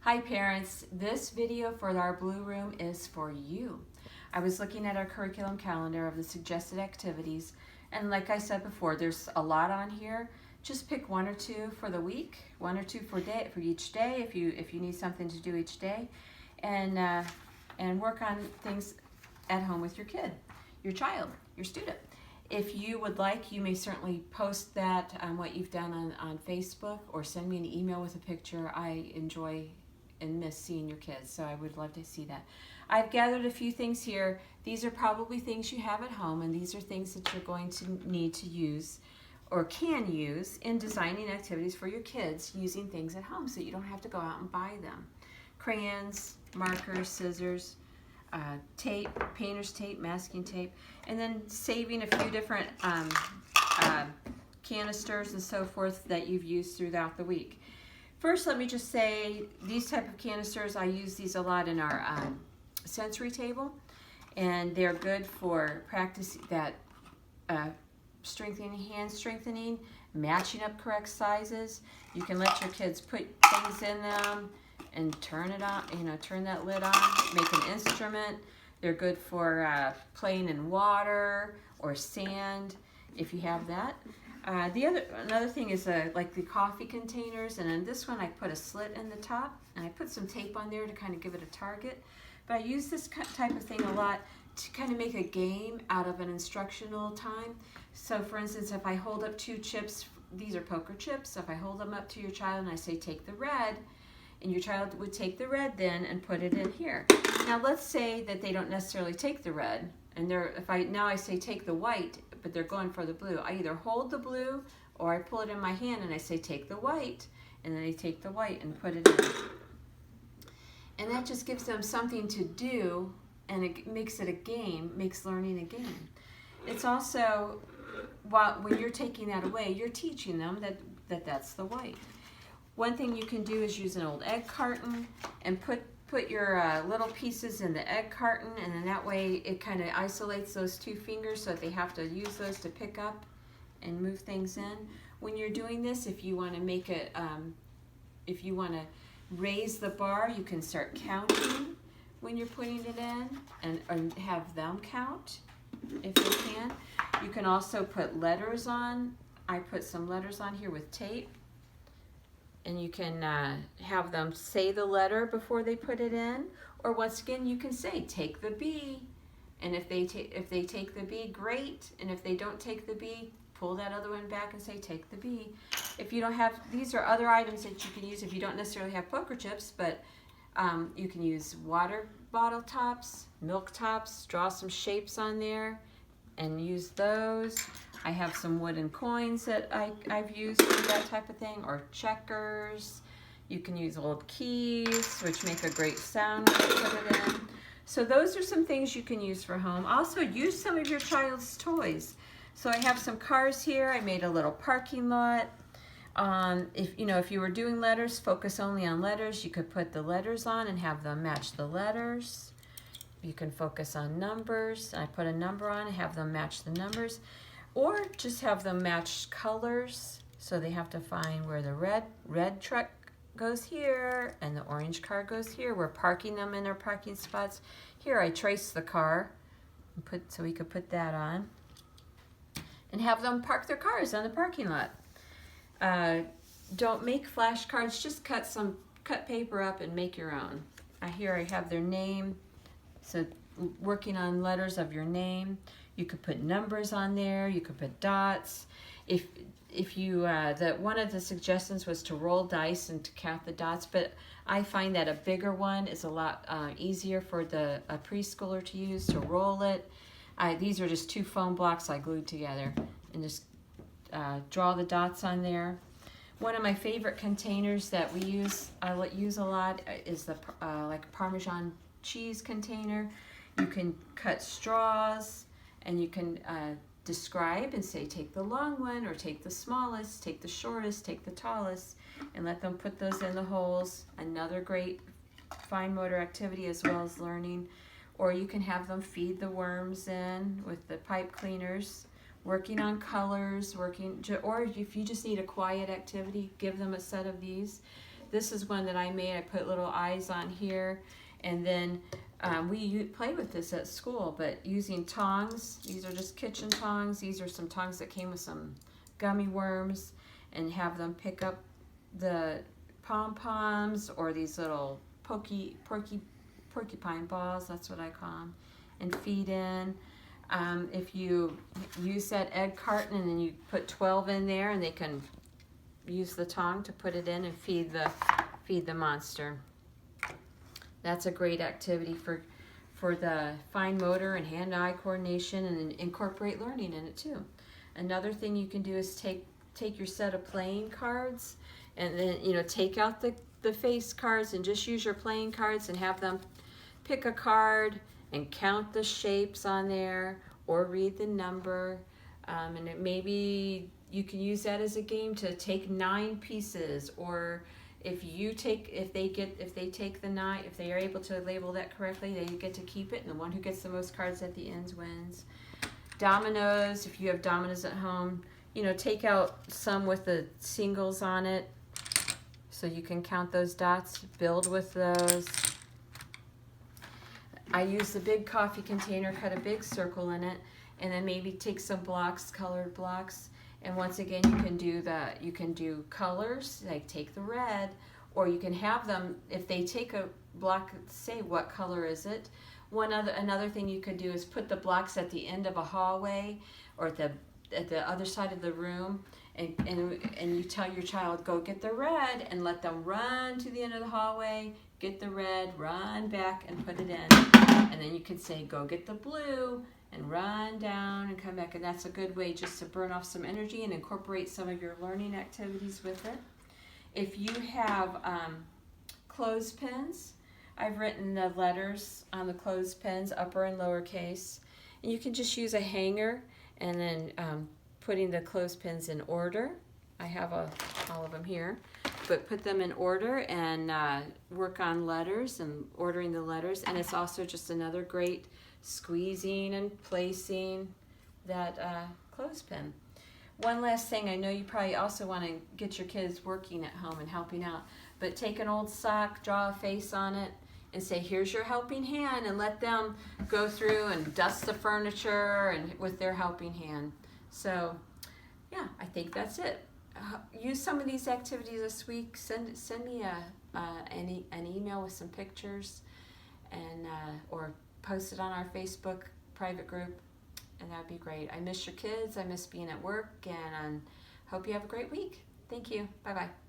Hi parents, this video for our Blue Room is for you. I was looking at our curriculum calendar of the suggested activities, and like I said before, there's a lot on here. Just pick one or two for the week, one or two for each day if you need something to do each day, and work on things at home with your kid, your child, your student. If you would like, you may certainly post that what you've done on Facebook, or send me an email with a picture. I enjoy and miss seeing your kids, so I would love to see that. I've gathered a few things here. These are probably things you have at home, and these are things that you're going to need to use or can use in designing activities for your kids using things at home so you don't have to go out and buy them. Crayons, markers, scissors, tape, painter's tape, masking tape, and then saving a few different canisters and so forth that you've used throughout the week. First, let me just say these type of canisters, I use these a lot in our sensory table, and they're good for practice that strengthening, hand strengthening, matching up correct sizes. You can let your kids put things in them and turn it on, turn that lid on, make an instrument. They're good for playing in water or sand if you have that. Another thing is like the coffee containers, and in this one I put a slit in the top and I put some tape on there to kind of give it a target. But I use this type of thing a lot to kind of make a game out of an instructional time. So for instance, if I hold up two chips, these are poker chips, so if I hold them up to your child and I say take the red, and your child would take the red then and put it in here. Now let's say that they don't necessarily take the red, and now I say take the white, but they're going for the blue. I either hold the blue or I pull it in my hand and I say take the white, and then they take the white and put it in. And that just gives them something to do, and it makes it a game, makes learning a game. It's also, when you're taking that away, you're teaching them that's the white. One thing you can do is use an old egg carton and put your little pieces in the egg carton, and then that way it kind of isolates those two fingers so that they have to use those to pick up and move things in. When you're doing this, if you want to make it, if you want to raise the bar, you can start counting when you're putting it in, and have them count if they can. You can also put letters on. I put some letters on here with tape. And you can have them say the letter before they put it in, or once again you can say take the B, and if they take the B, great, and if they don't take the B, pull that other one back and say take the B. If you don't have, these are other items that you can use if you don't necessarily have poker chips, but you can use water bottle tops, milk tops, draw some shapes on there and use those. I have some wooden coins that I've used for that type of thing, or checkers. You can use old keys, which make a great sound when you put it in. So those are some things you can use for home. Also, use some of your child's toys. So I have some cars here. I made a little parking lot. If you were doing letters, focus only on letters. You could put the letters on and have them match the letters. You can focus on numbers. I put a number on and have them match the numbers. Or just have them match colors, so they have to find where the red truck goes here and the orange car goes here. We're parking them in their parking spots. Here I traced the car and so we could put that on and have them park their cars on the parking lot. Don't make flashcards, just cut paper up and make your own. Here I have their name, so working on letters of your name. You could put numbers on there. You could put dots. If you one of the suggestions was to roll dice and to count the dots, but I find that a bigger one is a lot easier for a preschooler to use, to roll it. These are just two foam blocks I glued together, and just draw the dots on there. One of my favorite containers that I use a lot is the like Parmesan cheese container. You can cut straws, and you can describe and say take the long one, or take the smallest, take the shortest, take the tallest, and let them put those in the holes. Another great fine motor activity as well as learning. Or you can have them feed the worms in with the pipe cleaners, working on colors, or if you just need a quiet activity, give them a set of these. This is one that I made. I put little eyes on here, and then we play with this at school, but using tongs. These are just kitchen tongs. These are some tongs that came with some gummy worms, and have them pick up the pom-poms or these little porcupine balls, that's what I call them, and feed in. If you use that egg carton and then you put 12 in there, and they can use the tong to put it in and feed the monster. That's a great activity for the fine motor and hand-eye coordination, and incorporate learning in it too. Another thing you can do is take your set of playing cards, and then take out the face cards and just use your playing cards and have them pick a card and count the shapes on there or read the number. And maybe you can use that as a game to take 9 pieces, or if they are able to label that correctly, they get to keep it, and the one who gets the most cards at the end wins. Dominoes, if you have dominoes at home, take out some with the singles on it so you can count those dots, build with those. I use the big coffee container, cut a big circle in it, and then maybe take some blocks, colored blocks. And once again, you can do colors, like take the red, or you can have them, if they take a block, say what color is it. Another thing you could do is put the blocks at the end of a hallway or at the other side of the room, and you tell your child, go get the red, and let them run to the end of the hallway, get the red, run back and put it in. And then you can say, go get the blue, and run down and come back. And that's a good way just to burn off some energy and incorporate some of your learning activities with it. If you have clothespins, I've written the letters on the clothespins, upper and lowercase. And you can just use a hanger and then putting the clothespins in order. I have all of them here. But put them in order and work on letters and ordering the letters. And it's also just another great squeezing and placing that clothespin. One last thing, I know you probably also want to get your kids working at home and helping out, but take an old sock, draw a face on it, and say, here's your helping hand, and let them go through and dust the furniture and with their helping hand. So yeah, I think that's it. Use some of these activities this week. Send me an email with some pictures, and or post it on our Facebook private group, and that'd be great. I miss your kids. I miss being at work, and hope you have a great week. Thank you. Bye-bye.